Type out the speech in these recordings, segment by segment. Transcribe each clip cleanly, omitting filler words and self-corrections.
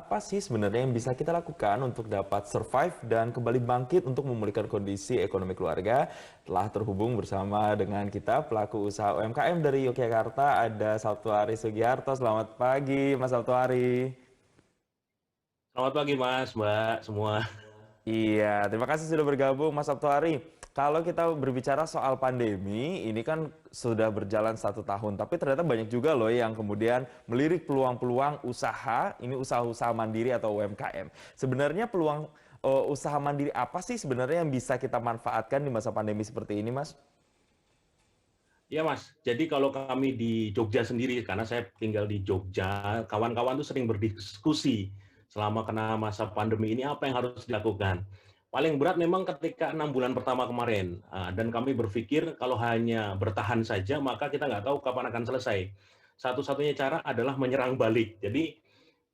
apa sih sebenarnya yang bisa kita lakukan untuk dapat survive dan kembali bangkit untuk memulihkan kondisi ekonomi keluarga? Telah terhubung bersama dengan kita pelaku usaha UMKM dari Yogyakarta, ada Sabtuari Sugiharto. Selamat pagi, Mas Sabtuari. Selamat pagi Mas, Mbak, semua. Iya, terima kasih sudah bergabung Mas Sabtuari. Kalau kita berbicara soal pandemi, ini kan sudah berjalan 1 tahun, tapi ternyata banyak juga loh yang kemudian melirik peluang-peluang usaha, ini usaha-usaha mandiri atau UMKM. Sebenarnya peluang usaha mandiri apa sih sebenarnya yang bisa kita manfaatkan di masa pandemi seperti ini, Mas? Ya Mas, jadi kalau kami di Jogja sendiri, karena saya tinggal di Jogja, kawan-kawan tuh sering berdiskusi selama kena masa pandemi ini apa yang harus dilakukan. Paling berat memang ketika 6 bulan pertama kemarin, dan kami berpikir kalau hanya bertahan saja, maka kita nggak tahu kapan akan selesai. Satu-satunya cara adalah menyerang balik. Jadi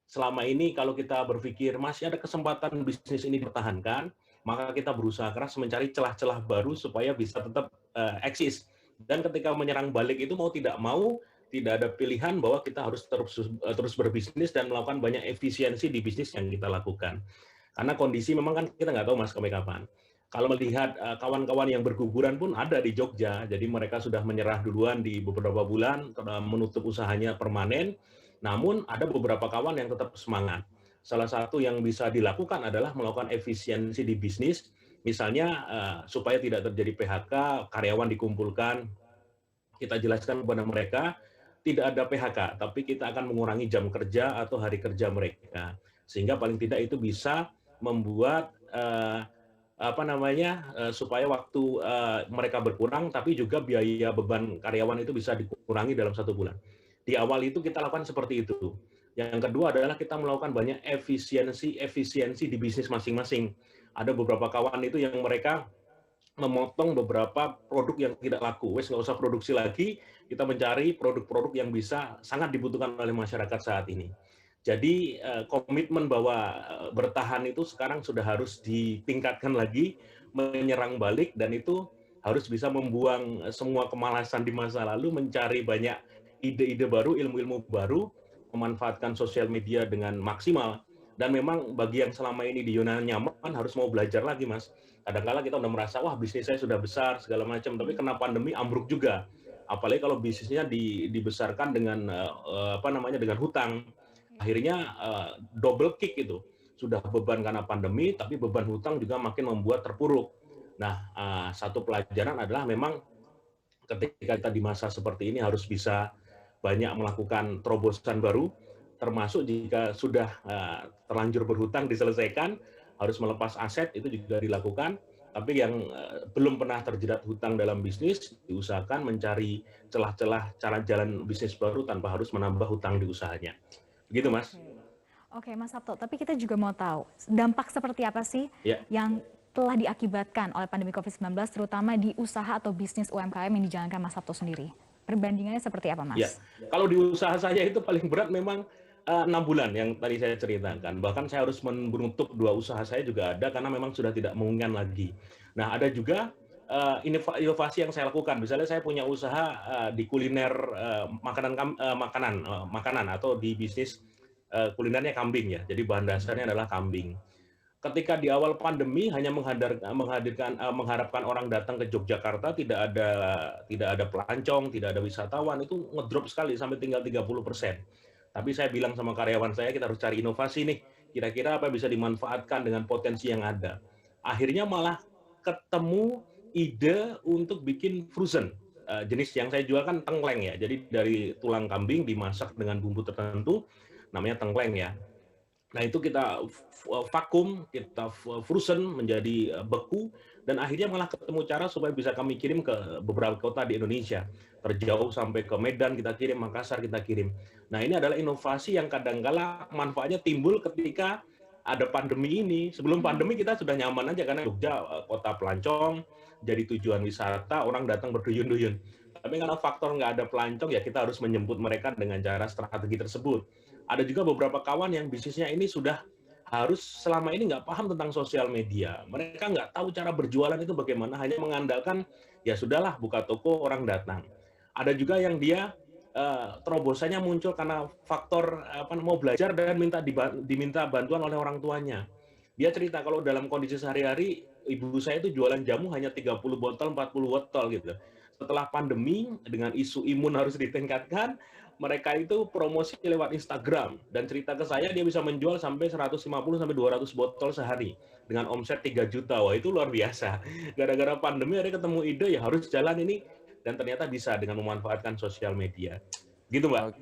selama ini kalau kita berpikir masih ada kesempatan bisnis ini dipertahankan, maka kita berusaha keras mencari celah-celah baru supaya bisa tetap eksis. Dan ketika menyerang balik itu mau tidak mau, tidak ada pilihan bahwa kita harus terus berbisnis dan melakukan banyak efisiensi di bisnis yang kita lakukan. Karena kondisi memang kan kita nggak tahu Mas sampai kapan. Kalau melihat kawan-kawan yang berguguran pun ada di Jogja, jadi mereka sudah menyerah duluan di beberapa bulan, menutup usahanya permanen, namun ada beberapa kawan yang tetap semangat. Salah satu yang bisa dilakukan adalah melakukan efisiensi di bisnis, misalnya supaya tidak terjadi PHK, karyawan dikumpulkan, kita jelaskan kepada mereka, tidak ada PHK, tapi kita akan mengurangi jam kerja atau hari kerja mereka. Sehingga paling tidak itu bisa membuat supaya waktu mereka berkurang, tapi juga biaya beban karyawan itu bisa dikurangi dalam 1 bulan. Di awal itu kita lakukan seperti itu. Yang kedua adalah kita melakukan banyak efisiensi di bisnis masing-masing. Ada beberapa kawan itu yang mereka memotong beberapa produk yang tidak laku. Wes nggak usah produksi lagi, kita mencari produk-produk yang bisa sangat dibutuhkan oleh masyarakat saat ini. Jadi komitmen bahwa bertahan itu sekarang sudah harus ditingkatkan lagi, menyerang balik, dan itu harus bisa membuang semua kemalasan di masa lalu, mencari banyak ide-ide baru, ilmu-ilmu baru, memanfaatkan sosial media dengan maksimal. Dan memang bagi yang selama ini di zona nyaman harus mau belajar lagi, Mas. Kadang-kala kita udah merasa, wah bisnis saya sudah besar, segala macam, tapi kena pandemi ambruk juga. Apalagi kalau bisnisnya dibesarkan dengan dengan hutang, akhirnya double kick itu. Sudah beban karena pandemi, tapi beban hutang juga makin membuat terpuruk. Nah, satu pelajaran adalah memang ketika kita di masa seperti ini harus bisa banyak melakukan terobosan baru, termasuk jika sudah terlanjur berhutang diselesaikan, harus melepas aset itu juga dilakukan. Tapi yang belum pernah terjerat hutang dalam bisnis, diusahakan mencari celah-celah cara jalan bisnis baru tanpa harus menambah hutang di usahanya. Begitu, Mas. Oke. Oke, Mas Sabto, tapi kita juga mau tahu dampak seperti apa sih Ya. yang telah diakibatkan oleh pandemi COVID-19 terutama di usaha atau bisnis UMKM yang dijalankan Mas Sabto sendiri. Perbandingannya seperti apa, Ya, Mas? kalau di usaha saya itu paling berat memang 6 bulan yang tadi saya ceritakan. Bahkan saya harus menutup 2 usaha saya juga ada karena memang sudah tidak memungkinkan lagi. Nah, ada juga inovasi yang saya lakukan. Misalnya saya punya usaha di kuliner makanan atau di bisnis kulinernya kambing ya. Jadi bahan dasarnya adalah kambing. Ketika di awal pandemi hanya mengharapkan orang datang ke Yogyakarta, tidak ada pelancong, tidak ada wisatawan, itu ngedrop sekali sampai tinggal 30%. Tapi saya bilang sama karyawan saya, kita harus cari inovasi nih, kira-kira apa yang bisa dimanfaatkan dengan potensi yang ada. Akhirnya malah ketemu ide untuk bikin frozen. Jenis yang saya jual kan tengkleng ya, jadi dari tulang kambing dimasak dengan bumbu tertentu, namanya tengkleng ya. Nah, itu kita vakum, kita frozen menjadi beku, dan akhirnya malah ketemu cara supaya bisa kami kirim ke beberapa kota di Indonesia. Terjauh sampai ke Medan kita kirim, Makassar kita kirim. Nah, ini adalah inovasi yang kadang-kala manfaatnya timbul ketika ada pandemi ini. Sebelum pandemi kita sudah nyaman aja karena Jogja kota pelancong, jadi tujuan wisata, orang datang berduyun-duyun. Tapi karena faktor nggak ada pelancong, ya kita harus menjemput mereka dengan cara strategi tersebut. Ada juga beberapa kawan yang bisnisnya ini sudah harus selama ini nggak paham tentang sosial media. Mereka nggak tahu cara berjualan itu bagaimana, hanya mengandalkan, ya sudahlah buka toko, orang datang. Ada juga yang dia terobosannya muncul karena faktor mau belajar dan diminta bantuan oleh orang tuanya. Dia cerita kalau dalam kondisi sehari-hari ibu saya itu jualan jamu hanya 30 botol, 40 botol gitu. Setelah pandemi dengan isu imun harus ditingkatkan, mereka itu promosi lewat Instagram dan cerita ke saya dia bisa menjual sampai 150 sampai 200 botol sehari dengan omset 3 juta. Wah, itu luar biasa. Gara-gara pandemi ada ketemu ide ya harus jalan ini dan ternyata bisa dengan memanfaatkan sosial media. Gitu, Mbak.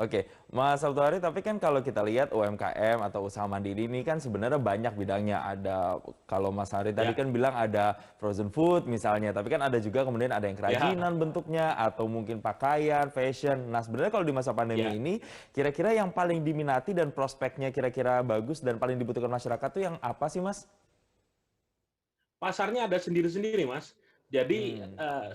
Oke, Mas Sabtoari, tapi kan kalau kita lihat UMKM atau usaha mandiri ini kan sebenarnya banyak bidangnya. Ada, kalau Mas Hari tadi kan bilang ada frozen food misalnya, tapi kan ada juga kemudian ada yang kerajinan bentuknya, atau mungkin pakaian, fashion. Nah sebenarnya kalau di masa pandemi ini, kira-kira yang paling diminati dan prospeknya kira-kira bagus dan paling dibutuhkan masyarakat tuh yang apa sih, Mas? Pasarnya ada sendiri-sendiri, Mas. Jadi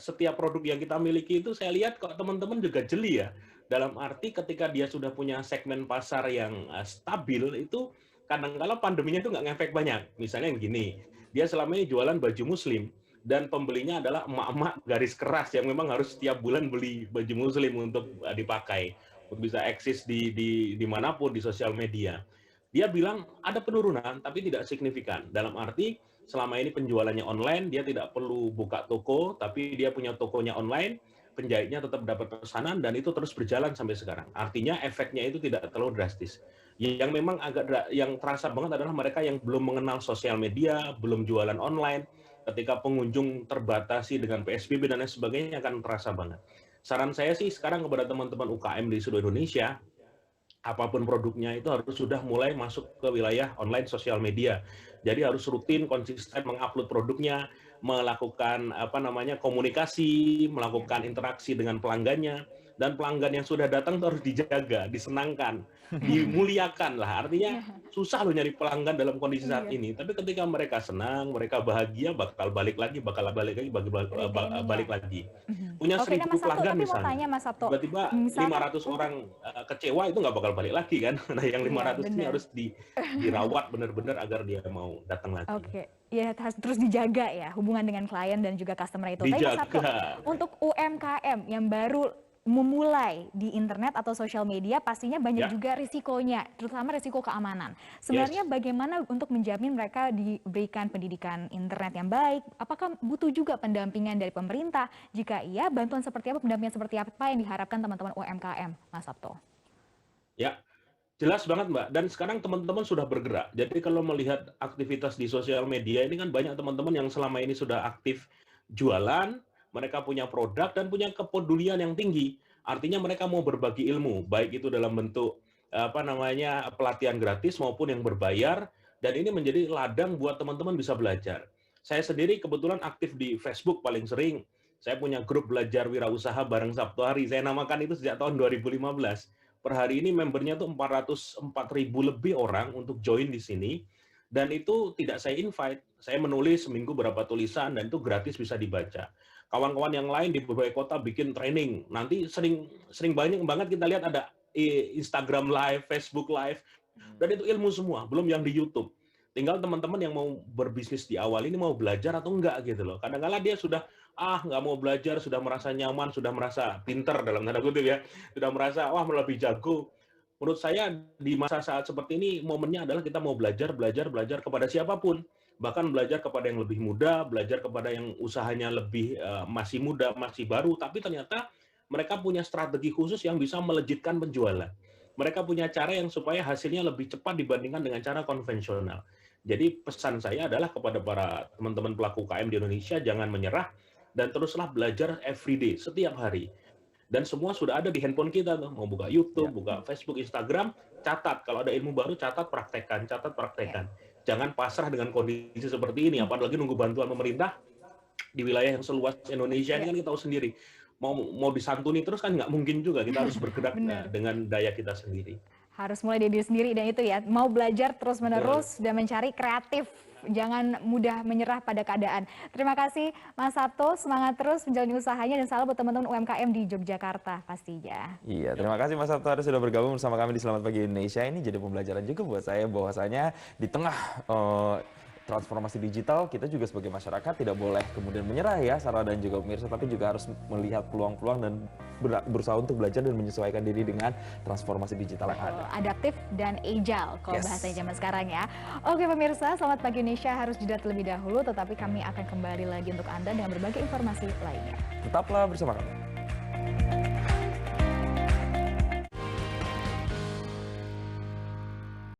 setiap produk yang kita miliki itu saya lihat kok teman-teman juga jeli ya. Dalam arti ketika dia sudah punya segmen pasar yang stabil, itu kadang-kala pandeminya itu nggak ngefek banyak. Misalnya yang gini, dia selama ini jualan baju muslim, dan pembelinya adalah emak-emak garis keras yang memang harus setiap bulan beli baju muslim untuk dipakai, untuk bisa eksis di manapun di sosial media. Dia bilang ada penurunan, tapi tidak signifikan. Dalam arti, selama ini penjualannya online, dia tidak perlu buka toko, tapi dia punya tokonya online, penjahitnya tetap dapat pesanan, dan itu terus berjalan sampai sekarang. Artinya efeknya itu tidak terlalu drastis. Yang memang yang terasa banget adalah mereka yang belum mengenal sosial media, belum jualan online, ketika pengunjung terbatasi dengan PSBB dan lain sebagainya akan terasa banget. Saran saya sih sekarang kepada teman-teman UKM di seluruh Indonesia, apapun produknya itu harus sudah mulai masuk ke wilayah online sosial media. Jadi harus rutin, konsisten mengupload produknya, melakukan komunikasi, melakukan interaksi dengan pelanggannya, dan pelanggan yang sudah datang itu harus dijaga, disenangkan, dimuliakan lah. Artinya susah loh nyari pelanggan dalam kondisi saat ini. Tapi ketika mereka senang, mereka bahagia, bakal balik lagi, balik lagi. Punya 1.000 pelanggan misalnya, tiba-tiba 500 orang kecewa, itu nggak bakal balik lagi kan. Nah yang 500 ini harus dirawat benar-benar agar dia mau datang lagi. Oke, ya terus dijaga ya hubungan dengan klien dan juga customer itu. Tapi Mas Sabto, untuk UMKM yang baru memulai di internet atau sosial media pastinya banyak juga risikonya, terutama risiko keamanan. Sebenarnya bagaimana untuk menjamin mereka diberikan pendidikan internet yang baik? Apakah butuh juga pendampingan dari pemerintah? Jika iya, bantuan seperti apa, pendampingan seperti apa yang diharapkan teman-teman UMKM, Mas Sabto? Ya, jelas banget Mbak. Dan sekarang teman-teman sudah bergerak. Jadi kalau melihat aktivitas di sosial media ini kan banyak teman-teman yang selama ini sudah aktif jualan, mereka punya produk dan punya kepedulian yang tinggi. Artinya mereka mau berbagi ilmu, baik itu dalam bentuk pelatihan gratis maupun yang berbayar, dan ini menjadi ladang buat teman-teman bisa belajar. Saya sendiri kebetulan aktif di Facebook paling sering. Saya punya grup belajar wirausaha bareng Sabtoari. Saya namakan itu sejak tahun 2015. Per hari ini membernya tuh 404.000 lebih orang untuk join di sini, dan itu tidak saya invite. Saya menulis seminggu berapa tulisan dan itu gratis bisa dibaca. Kawan-kawan yang lain di berbagai kota bikin training. Nanti sering banyak banget kita lihat ada Instagram Live, Facebook Live, dan itu ilmu semua, belum yang di YouTube. Tinggal teman-teman yang mau berbisnis di awal ini mau belajar atau enggak gitu loh. Kadang-kadang dia sudah nggak mau belajar, sudah merasa nyaman, sudah merasa pinter dalam tanda kutip ya, sudah merasa lebih jago. Menurut saya di masa saat seperti ini momennya adalah kita mau belajar kepada siapapun, bahkan belajar kepada yang lebih muda, belajar kepada yang usahanya lebih masih muda, masih baru, tapi ternyata mereka punya strategi khusus yang bisa melejitkan penjualan. Mereka punya cara yang supaya hasilnya lebih cepat dibandingkan dengan cara konvensional. Jadi pesan saya adalah kepada para teman-teman pelaku UKM di Indonesia, jangan menyerah, dan teruslah belajar everyday, setiap hari. Dan semua sudah ada di handphone kita tuh. Mau buka YouTube, buka Facebook, Instagram, catat. Kalau ada ilmu baru, catat, praktekkan. Jangan pasrah dengan kondisi seperti ini, apalagi nunggu bantuan pemerintah di wilayah yang seluas Indonesia ini kan kita tahu sendiri. Mau disantuni terus kan nggak mungkin juga, kita harus bergerak dengan daya kita sendiri. Harus mulai dari diri sendiri, dan itu ya, mau belajar terus-menerus dan mencari kreatif. Jangan mudah menyerah pada keadaan. Terima kasih Mas Sabto, semangat terus menjalani usahanya dan salam buat teman-teman UMKM di Yogyakarta pastinya. Iya, terima kasih Mas Sabto sudah bergabung bersama kami di Selamat Pagi Indonesia. Ini jadi pembelajaran juga buat saya bahwasanya di tengah transformasi digital, kita juga sebagai masyarakat tidak boleh kemudian menyerah ya, Sarah dan juga pemirsa, tapi juga harus melihat peluang-peluang dan berusaha untuk belajar dan menyesuaikan diri dengan transformasi digital yang ada. Adaptif dan agile kalau bahasa zaman sekarang ya. Oke pemirsa, Selamat Pagi Indonesia harus jeda terlebih dahulu, tetapi kami akan kembali lagi untuk Anda dengan berbagai informasi lainnya. Tetaplah bersama kami.